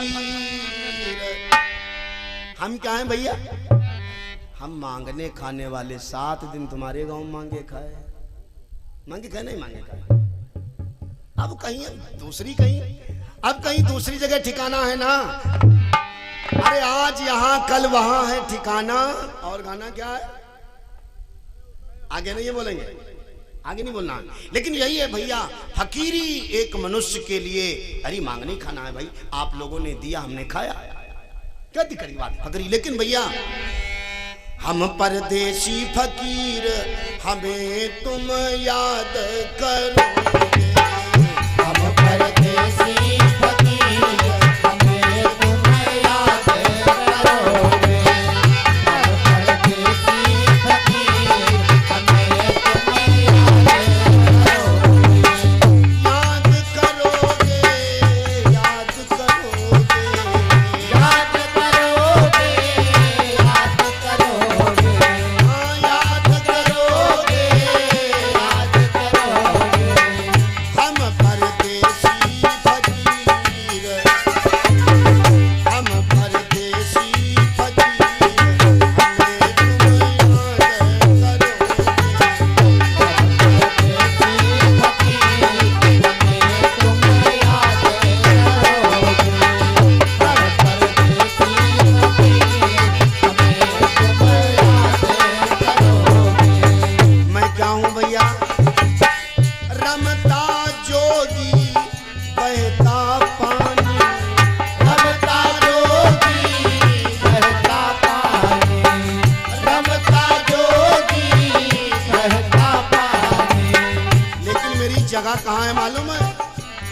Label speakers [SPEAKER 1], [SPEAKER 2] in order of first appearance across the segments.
[SPEAKER 1] फकीर। हम क्या हैं भैया? हम मांगने खाने वाले। 7 दिन तुम्हारे गांव मांगे खाए, मांगे खाए नहीं मांगे खाए। अब कहीं दूसरी कहीं, अब कहीं दूसरी जगह ठिकाना है ना। अरे आज यहाँ कल वहां है ठिकाना। और गाना क्या है? आगे नहीं बोलेंगे, आगे नहीं बोलना, लेकिन यही है भैया, फकीरी एक मनुष्य के लिए। अरे मांगने खाना है भाई, आप लोगों ने दिया हमने खाया, क्या दिक्कत की बात फकीरी। लेकिन भैया हम परदेसी फकीर, हमें तुम याद करोगे। हम परदेसी फकीर, हमें तुम याद करोगे। हम परदेसी फकीर, हमें तुम याद करोगे। याद करोगे, याद करोगे, याद करोगे, हाँ याद करोगे, याद करोगे। हम परदेसी फकीर, हम परदेसी फकीर, हमें तुम याद करोगे। मैं क्या हूँ भैया? रमता जोगी बहता पानी, रमता जोगी बहता पानी, रमता जोगी बहता पानी। लेकिन मेरी जगह कहाँ है मालूम है?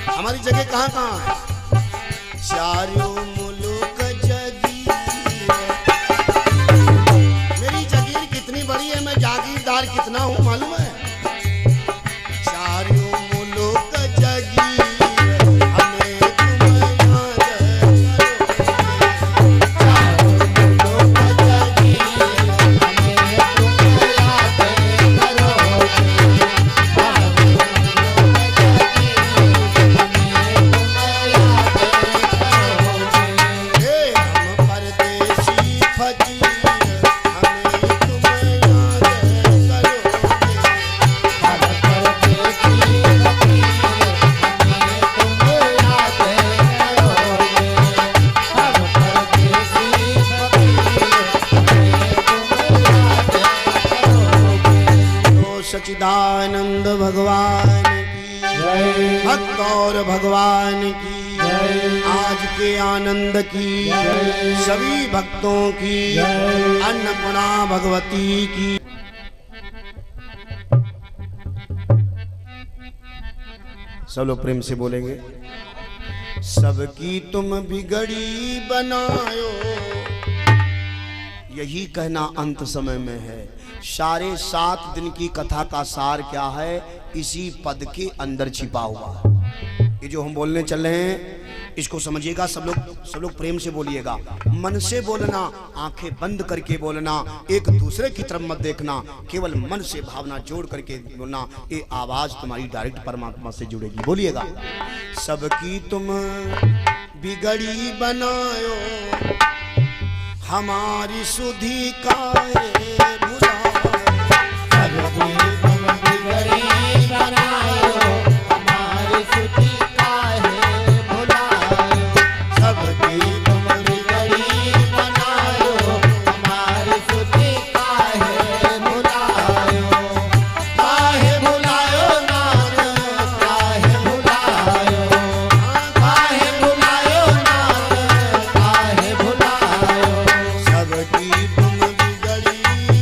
[SPEAKER 1] हमारी जगह कहाँ कहाँ है? चारों मुल्क जगीर। मेरी जगीर कितनी बड़ी है, मैं जागीरदार कितना हूँ मालूम है? चारों मुल्क जगीर, हमें तुम याद करोगे। चारों मुल्क जगीर, हमें तुम याद करोगे। चारों मुल्क जगीर, हमें तुम याद करोगे। हम परदेसी फकीर, हमें तुम याद करोगे। हम परदेसी फकीर, हमें तुम याद करोगे। हम परदेसी फकीर, हमें तुम याद करोगे। तो सच्चिदानंद भगवान की जय, भक्त और भगवान की जय, आज के आनंद की जय, सभी भक्तों की जय, अन्नपूर्णा भगवती की। सब लोग प्रेम से बोलेंगे। सबकी तुम बिगड़ी बनायो, यही कहना अंत समय में है। सारे 7 दिन की कथा का सार क्या है? इसी पद के अंदर छिपा हुआ है। ये जो हम बोलने चल रहे हैं इसको समझिएगा। सब लोग प्रेम से बोलिएगा, मन से बोलना, आंखें बंद करके बोलना, एक दूसरे की तरफ मत देखना, केवल मन से भावना जोड़ करके बोलना। ये आवाज तुम्हारी डायरेक्ट परमात्मा से जुड़ेगी। बोलिएगा। सबकी तुम बिगड़ी बनायो, हमारी सुधि काहे भुलाए। सबकी तुम बिगड़ी बनायो, हमारी सुधि काहे भुलाए। सबकी तुम बिगड़ी बनायो, हमारी सुधि काहे भुलायो। काहे भुलायो नाथ, काहे भुलायो, काहे भुलायो नाथ, काहे भुलायो। सबकी तुम बिगड़ी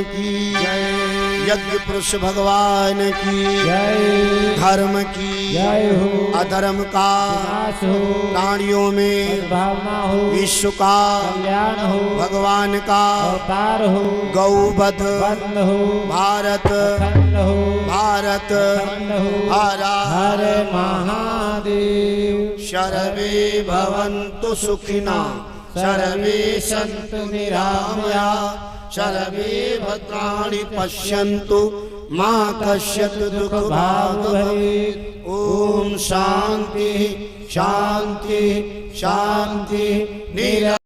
[SPEAKER 1] की यज्ञ पुरुष भगवान की धर्म की अधर्म का प्राणियों में विश्व का भगवान का गौवध भारत भारत हरा
[SPEAKER 2] हरे महादेव।
[SPEAKER 1] सर्वे भवन्तु सुखिना सर्वे सन्तु निरामया सर्वे भद्राणि पश्यन्तु मा कश्चित् दुःखभाग् भवेत्। ओम शांति शांति शांति।